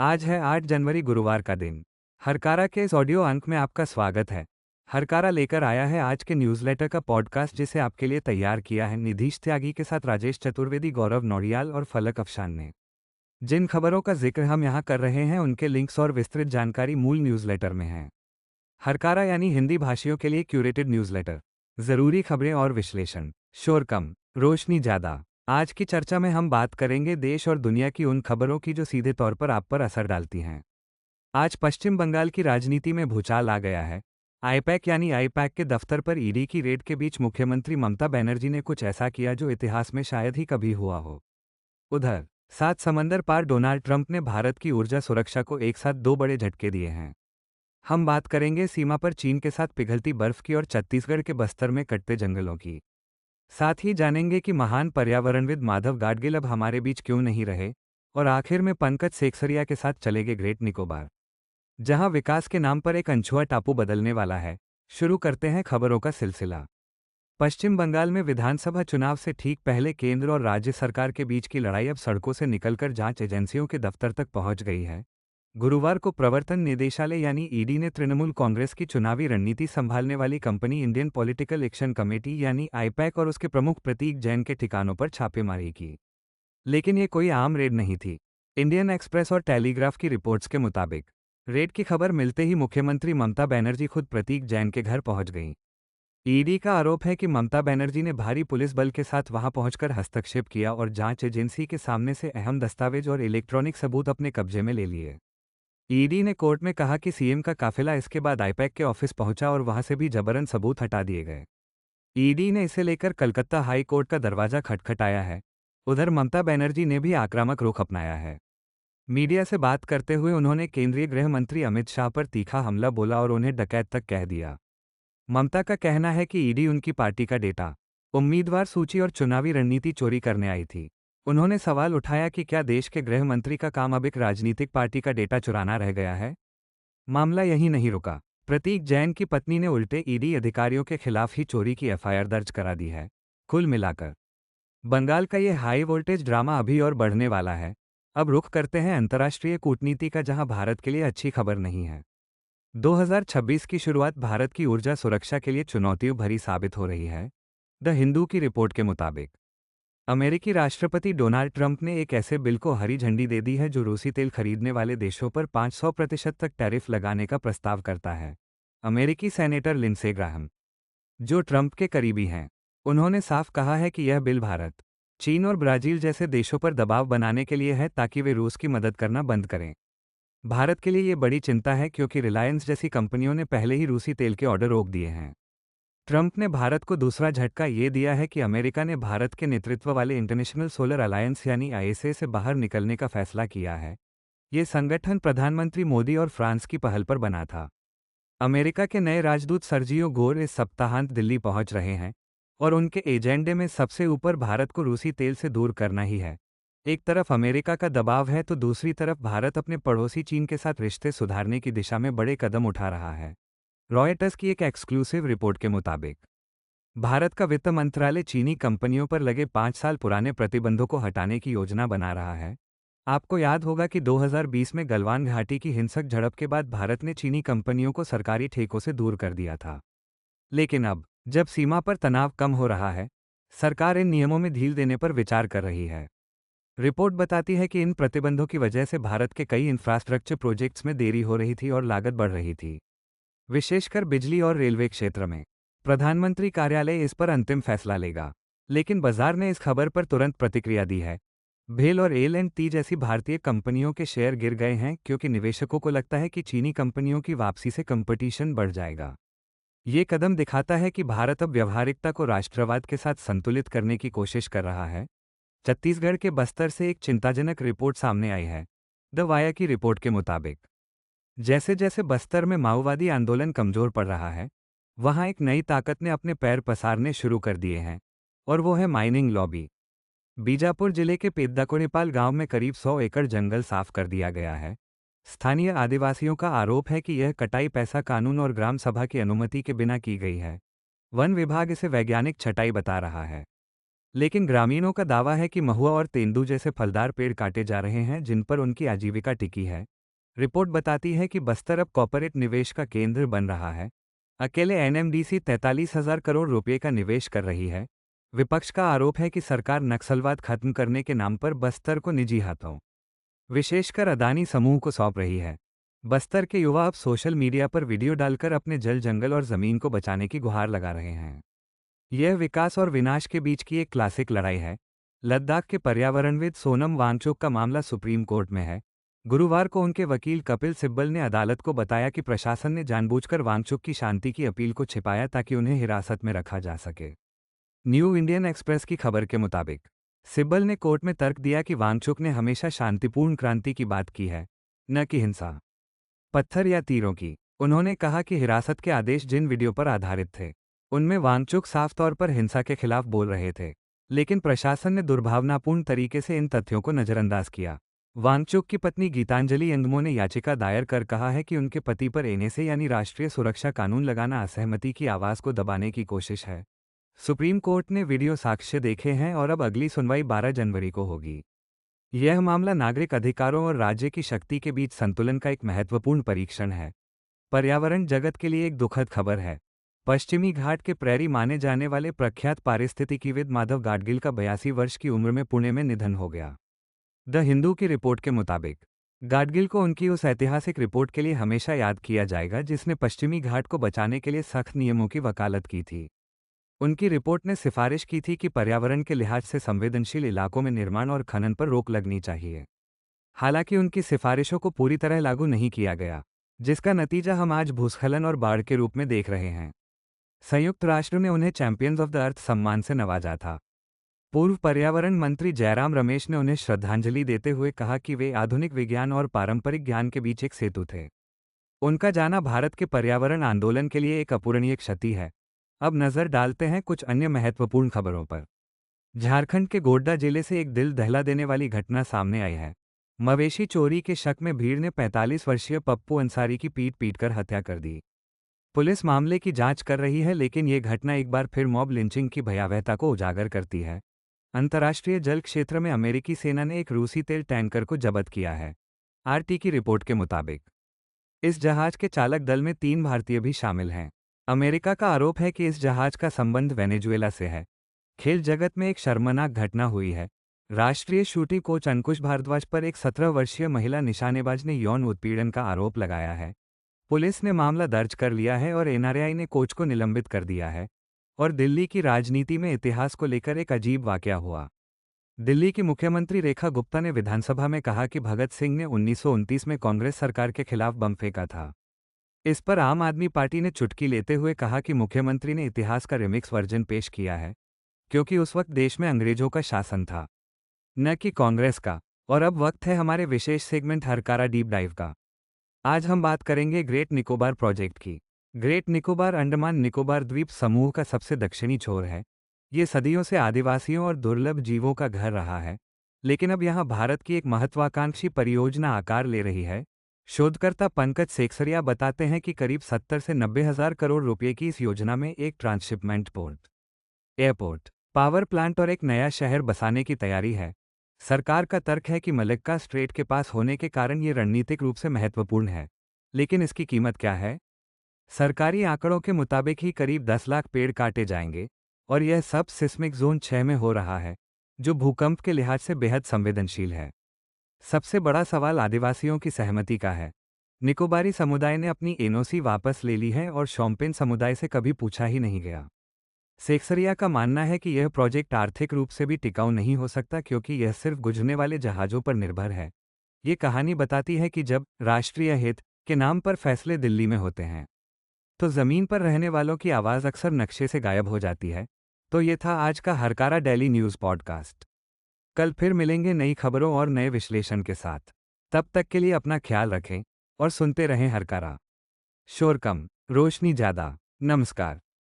आज है 8 जनवरी गुरुवार का दिन। हरकारा के इस ऑडियो अंक में आपका स्वागत है। हरकारा लेकर आया है आज के न्यूज़लेटर का पॉडकास्ट जिसे आपके लिए तैयार किया है निधीश त्यागी के साथ राजेश चतुर्वेदी, गौरव नौडियाल और फलक अफशान ने। जिन खबरों का जिक्र हम यहाँ कर रहे हैं उनके लिंक्स और विस्तृत जानकारी मूल न्यूज़लेटर में है। हरकारा यानी हिंदी भाषियों के लिए क्यूरेटेड न्यूज़लेटर। ज़रूरी खबरें और विश्लेषण, शोर कम, रोशनी ज़्यादा। आज की चर्चा में हम बात करेंगे देश और दुनिया की उन खबरों की जो सीधे तौर पर आप पर असर डालती हैं। आज पश्चिम बंगाल की राजनीति में भूचाल आ गया है। आईपैक यानी आईपैक के दफ्तर पर ईडी की रेड के बीच मुख्यमंत्री ममता बनर्जी ने कुछ ऐसा किया जो इतिहास में शायद ही कभी हुआ हो। उधर सात समंदर पार डोनाल्ड ट्रंप ने भारत की ऊर्जा सुरक्षा को एक साथ दो बड़े झटके दिए हैं। हम बात करेंगे सीमा पर चीन के साथ पिघलती बर्फ की और छत्तीसगढ़ के बस्तर में कटते जंगलों की। साथ ही जानेंगे कि महान पर्यावरणविद माधव गाडगिल अब हमारे बीच क्यों नहीं रहे। और आखिर में पंकज सेक्सरिया के साथ चलेंगे ग्रेट निकोबार, जहां विकास के नाम पर एक अनछुआ टापू बदलने वाला है। शुरू करते हैं खबरों का सिलसिला। पश्चिम बंगाल में विधानसभा चुनाव से ठीक पहले केंद्र और राज्य सरकार के बीच की लड़ाई अब सड़कों से निकलकर जांच एजेंसियों के दफ्तर तक पहुंच गई है। गुरुवार को प्रवर्तन निदेशालय यानी ईडी ने तृणमूल कांग्रेस की चुनावी रणनीति संभालने वाली company Indian political action committee यानी आईपैक और उसके प्रमुख प्रतीक जैन के ठिकानों पर छापेमारी की। लेकिन ये कोई आम रेड नहीं थी। इंडियन एक्सप्रेस और टेलीग्राफ की रिपोर्ट्स के मुताबिक रेड की खबर मिलते ही मुख्यमंत्री ममता बनर्जी खुद प्रतीक जैन के घर पहुंच गईं। ईडी का आरोप है कि ममता बनर्जी ने भारी पुलिस बल के साथ वहां पहुंचकर हस्तक्षेप किया और जांच एजेंसी के सामने से अहम दस्तावेज और इलेक्ट्रॉनिक सबूत अपने कब्जे में ले लिए। ईडी ने कोर्ट में कहा कि सीएम का काफिला इसके बाद आईपैक के ऑफिस पहुंचा और वहां से भी जबरन सबूत हटा दिए गए। ईडी ने इसे लेकर कलकत्ता हाई कोर्ट का दरवाजा खटखटाया है। उधर ममता बनर्जी ने भी आक्रामक रुख अपनाया है। मीडिया से बात करते हुए उन्होंने केंद्रीय गृह मंत्री अमित शाह पर तीखा हमला बोला और उन्हें डकैत तक कह दिया। ममता का कहना है कि ईडी उनकी पार्टी का डेटा, उम्मीदवार सूची और चुनावी रणनीति चोरी करने आई थी। उन्होंने सवाल उठाया कि क्या देश के गृह मंत्री का काम अब एक राजनीतिक पार्टी का डेटा चुराना रह गया है। मामला यहीं नहीं रुका। प्रतीक जैन की पत्नी ने उल्टे ईडी अधिकारियों के खिलाफ ही चोरी की एफआईआर दर्ज करा दी है। कुल मिलाकर बंगाल का ये हाई वोल्टेज ड्रामा अभी और बढ़ने वाला है। अब रुख करते हैं अंतर्राष्ट्रीय कूटनीति का, जहां भारत के लिए अच्छी खबर नहीं है। 2026 की शुरुआत भारत की ऊर्जा सुरक्षा के लिए चुनौतियों भरी साबित हो रही है। द हिंदू की रिपोर्ट के मुताबिक अमेरिकी राष्ट्रपति डोनाल्ड ट्रंप ने एक ऐसे बिल को हरी झंडी दे दी है जो रूसी तेल खरीदने वाले देशों पर 500% तक टैरिफ लगाने का प्रस्ताव करता है। अमेरिकी सेनेटर लिंडसे ग्राहम, जो ट्रंप के करीबी हैं, उन्होंने साफ कहा है कि यह बिल भारत, चीन और ब्राजील जैसे देशों पर दबाव बनाने के लिए है ताकि वे रूस की मदद करना बंद करें। भारत के लिए ये बड़ी चिंता है क्योंकि रिलायंस जैसी कंपनियों ने पहले ही रूसी तेल के ऑर्डर रोक दिए हैं। ट्रंप ने भारत को दूसरा झटका ये दिया है कि अमेरिका ने भारत के नेतृत्व वाले इंटरनेशनल सोलर अलायंस यानी आईएसए से बाहर निकलने का फैसला किया है। ये संगठन प्रधानमंत्री मोदी और फ्रांस की पहल पर बना था। अमेरिका के नए राजदूत सर्जियो गोर इस सप्ताहांत दिल्ली पहुंच रहे हैं और उनके एजेंडे में सबसे ऊपर भारत को रूसी तेल से दूर करना ही है। एक तरफ अमेरिका का दबाव है तो दूसरी तरफ भारत अपने पड़ोसी चीन के साथ रिश्ते सुधारने की दिशा में बड़े कदम उठा रहा है। रॉयटर्स की एक एक्सक्लूसिव रिपोर्ट के मुताबिक भारत का वित्त मंत्रालय चीनी कंपनियों पर लगे 5 साल पुराने प्रतिबंधों को हटाने की योजना बना रहा है। आपको याद होगा कि 2020 में गलवान घाटी की हिंसक झड़प के बाद भारत ने चीनी कंपनियों को सरकारी ठेकों से दूर कर दिया था। लेकिन अब जब सीमा पर तनाव कम हो रहा है, सरकार इन नियमों में ढील देने पर विचार कर रही है। रिपोर्ट बताती है कि इन प्रतिबंधों की वजह से भारत के कई इंफ्रास्ट्रक्चर प्रोजेक्ट्स में देरी हो रही थी और लागत बढ़ रही थी, विशेषकर बिजली और रेलवे क्षेत्र में। प्रधानमंत्री कार्यालय इस पर अंतिम फैसला लेगा, लेकिन बाजार ने इस खबर पर तुरंत प्रतिक्रिया दी है। भेल और एल&टी जैसी भारतीय कंपनियों के शेयर गिर गए हैं क्योंकि निवेशकों को लगता है कि चीनी कंपनियों की वापसी से कंपटीशन बढ़ जाएगा। ये कदम दिखाता है कि भारत अब व्यावहारिकता को राष्ट्रवाद के साथ संतुलित करने की कोशिश कर रहा है। छत्तीसगढ़ के बस्तर से एक चिंताजनक रिपोर्ट सामने आई है। द वाया की रिपोर्ट के मुताबिक जैसे जैसे बस्तर में माओवादी आंदोलन कमजोर पड़ रहा है, वहां एक नई ताकत ने अपने पैर पसारने शुरू कर दिए हैं और वो है माइनिंग लॉबी। बीजापुर जिले के पेद्दाकोनेपाल गांव में करीब 100 एकड़ जंगल साफ कर दिया गया है। स्थानीय आदिवासियों का आरोप है कि यह कटाई पैसा कानून और ग्राम सभा की अनुमति के बिना की गई है। वन विभाग इसे वैज्ञानिक छटाई बता रहा है। लेकिन ग्रामीणों का दावा है कि महुआ और तेंदू जैसे फलदार पेड़ काटे जा रहे हैं जिन पर उनकी आजीविका टिकी है। रिपोर्ट बताती है कि बस्तर अब कॉर्पोरेट निवेश का केंद्र बन रहा है। अकेले एनएमडीसी 43,000 करोड़ रुपए का निवेश कर रही है। विपक्ष का आरोप है कि सरकार नक्सलवाद खत्म करने के नाम पर बस्तर को निजी हाथों, विशेषकर अदानी समूह को सौंप रही है। बस्तर के युवा अब सोशल मीडिया पर वीडियो डालकर अपने जल जंगल और जमीन को बचाने की गुहार लगा रहे हैं। यह विकास और विनाश के बीच की एक क्लासिक लड़ाई है। लद्दाख के पर्यावरणविद सोनम वांगचुक का मामला सुप्रीम कोर्ट में है। गुरुवार को उनके वकील कपिल सिब्बल ने अदालत को बताया कि प्रशासन ने जानबूझकर वांगचुक की शांति की अपील को छिपाया ताकि उन्हें हिरासत में रखा जा सके। न्यू इंडियन एक्सप्रेस की खबर के मुताबिक सिब्बल ने कोर्ट में तर्क दिया कि वांगचुक ने हमेशा शांतिपूर्ण क्रांति की बात की है, न कि हिंसा, पत्थर या तीरों की। उन्होंने कहा कि हिरासत के आदेश जिन वीडियो पर आधारित थे उनमें वांगचुक साफ तौर पर हिंसा के खिलाफ बोल रहे थे, लेकिन प्रशासन ने दुर्भावनापूर्ण तरीके से इन तथ्यों को नजरअंदाज किया। वांगचुक की पत्नी गीतांजलि यंगमो ने याचिका दायर कर कहा है कि उनके पति पर एनएसए यानी राष्ट्रीय सुरक्षा कानून लगाना असहमति की आवाज को दबाने की कोशिश है। सुप्रीम कोर्ट ने वीडियो साक्ष्य देखे हैं और अब अगली सुनवाई 12 जनवरी को होगी। यह मामला नागरिक अधिकारों और राज्य की शक्ति के बीच संतुलन का एक महत्वपूर्ण परीक्षण है। पर्यावरण जगत के लिए एक दुखद खबर है। पश्चिमी घाट के प्रैरी माने जाने वाले प्रख्यात पारिस्थितिकीविद माधव गाडगिल का 82 वर्ष की उम्र में पुणे में निधन हो गया। द हिंदू की रिपोर्ट के मुताबिक गाडगिल को उनकी उस ऐतिहासिक रिपोर्ट के लिए हमेशा याद किया जाएगा जिसने पश्चिमी घाट को बचाने के लिए सख्त नियमों की वकालत की थी। उनकी रिपोर्ट ने सिफारिश की थी कि पर्यावरण के लिहाज से संवेदनशील इलाकों में निर्माण और खनन पर रोक लगनी चाहिए। हालांकि उनकी सिफारिशों को पूरी तरह लागू नहीं किया गया, जिसका नतीजा हम आज भूस्खलन और बाढ़ के रूप में देख रहे हैं। संयुक्त राष्ट्र ने उन्हें चैंपियंस ऑफ द अर्थ सम्मान से नवाजा था। पूर्व पर्यावरण मंत्री जयराम रमेश ने उन्हें श्रद्धांजलि देते हुए कहा कि वे आधुनिक विज्ञान और पारंपरिक ज्ञान के बीच एक सेतु थे। उनका जाना भारत के पर्यावरण आंदोलन के लिए एक अपूरणीय क्षति है। अब नजर डालते हैं कुछ अन्य महत्वपूर्ण खबरों पर। झारखंड के गोड्डा जिले से एक दिल दहला देने वाली घटना सामने आई है। मवेशी चोरी के शक में भीड़ ने 45 वर्षीय पप्पू अंसारी की पीट पीटकर हत्या कर दी। पुलिस मामले की जांच कर रही है, लेकिन ये घटना एक बार फिर मॉब लिंचिंग की भयावहता को उजागर करती है। अंतर्राष्ट्रीय जल क्षेत्र में अमेरिकी सेना ने एक रूसी तेल टैंकर को जब्त किया है। आरटी की रिपोर्ट के मुताबिक इस जहाज के चालक दल में 3 भारतीय भी शामिल हैं। अमेरिका का आरोप है कि इस जहाज का संबंध वेनेजुएला से है। खेल जगत में एक शर्मनाक घटना हुई है। राष्ट्रीय शूटिंग कोच अंकुश भारद्वाज पर एक 17 वर्षीय महिला निशानेबाज ने यौन उत्पीड़न का आरोप लगाया है। पुलिस ने मामला दर्ज कर लिया है और एनआरआई ने कोच को निलंबित कर दिया है। और दिल्ली की राजनीति में इतिहास को लेकर एक अजीब वाकया हुआ। दिल्ली की मुख्यमंत्री रेखा गुप्ता ने विधानसभा में कहा कि भगत सिंह ने 1929 में कांग्रेस सरकार के खिलाफ बम फेंका था। इस पर आम आदमी पार्टी ने चुटकी लेते हुए कहा कि मुख्यमंत्री ने इतिहास का रिमिक्स वर्जन पेश किया है, क्योंकि उस वक्त देश में अंग्रेजों का शासन था, न कि कांग्रेस का। और अब वक्त है हमारे विशेष सेगमेंट हरकारा डीप डाइव का। आज हम बात करेंगे ग्रेट निकोबार प्रोजेक्ट की। ग्रेट निकोबार अंडमान निकोबार द्वीप समूह का सबसे दक्षिणी छोर है। ये सदियों से आदिवासियों और दुर्लभ जीवों का घर रहा है, लेकिन अब यहाँ भारत की एक महत्वाकांक्षी परियोजना आकार ले रही है। शोधकर्ता पंकज सेक्सरिया बताते हैं कि करीब 70 से 90 हज़ार करोड़ रुपए की इस योजना में एक transshipment port, airport, power plant और एक नया शहर बसाने की तैयारी है। सरकार का तर्क है कि मलक्का स्ट्रेट के पास होने के कारण ये रणनीतिक रूप से महत्वपूर्ण है। लेकिन इसकी कीमत क्या है? सरकारी आंकड़ों के मुताबिक ही करीब 10 लाख पेड़ काटे जाएंगे, और यह सब सिस्मिक जोन 6 में हो रहा है, जो भूकंप के लिहाज से बेहद संवेदनशील है। सबसे बड़ा सवाल आदिवासियों की सहमति का है। निकोबारी समुदाय ने अपनी एनओसी वापस ले ली है और शोम्पेन समुदाय से कभी पूछा ही नहीं गया। सेक्सरिया का मानना है कि यह प्रोजेक्ट आर्थिक रूप से भी टिकाऊ नहीं हो सकता, क्योंकि यह सिर्फ गुजरने वाले जहाज़ों पर निर्भर है। ये कहानी बताती है कि जब राष्ट्रीय हित के नाम पर फैसले दिल्ली में होते हैं, तो ज़मीन पर रहने वालों की आवाज़ अक्सर नक्शे से गायब हो जाती है। तो ये था आज का हरकारा डेली न्यूज़ पॉडकास्ट। कल फिर मिलेंगे नई खबरों और नए विश्लेषण के साथ। तब तक के लिए अपना ख्याल रखें और सुनते रहें हरकारा। शोर कम, रोशनी ज़्यादा। नमस्कार।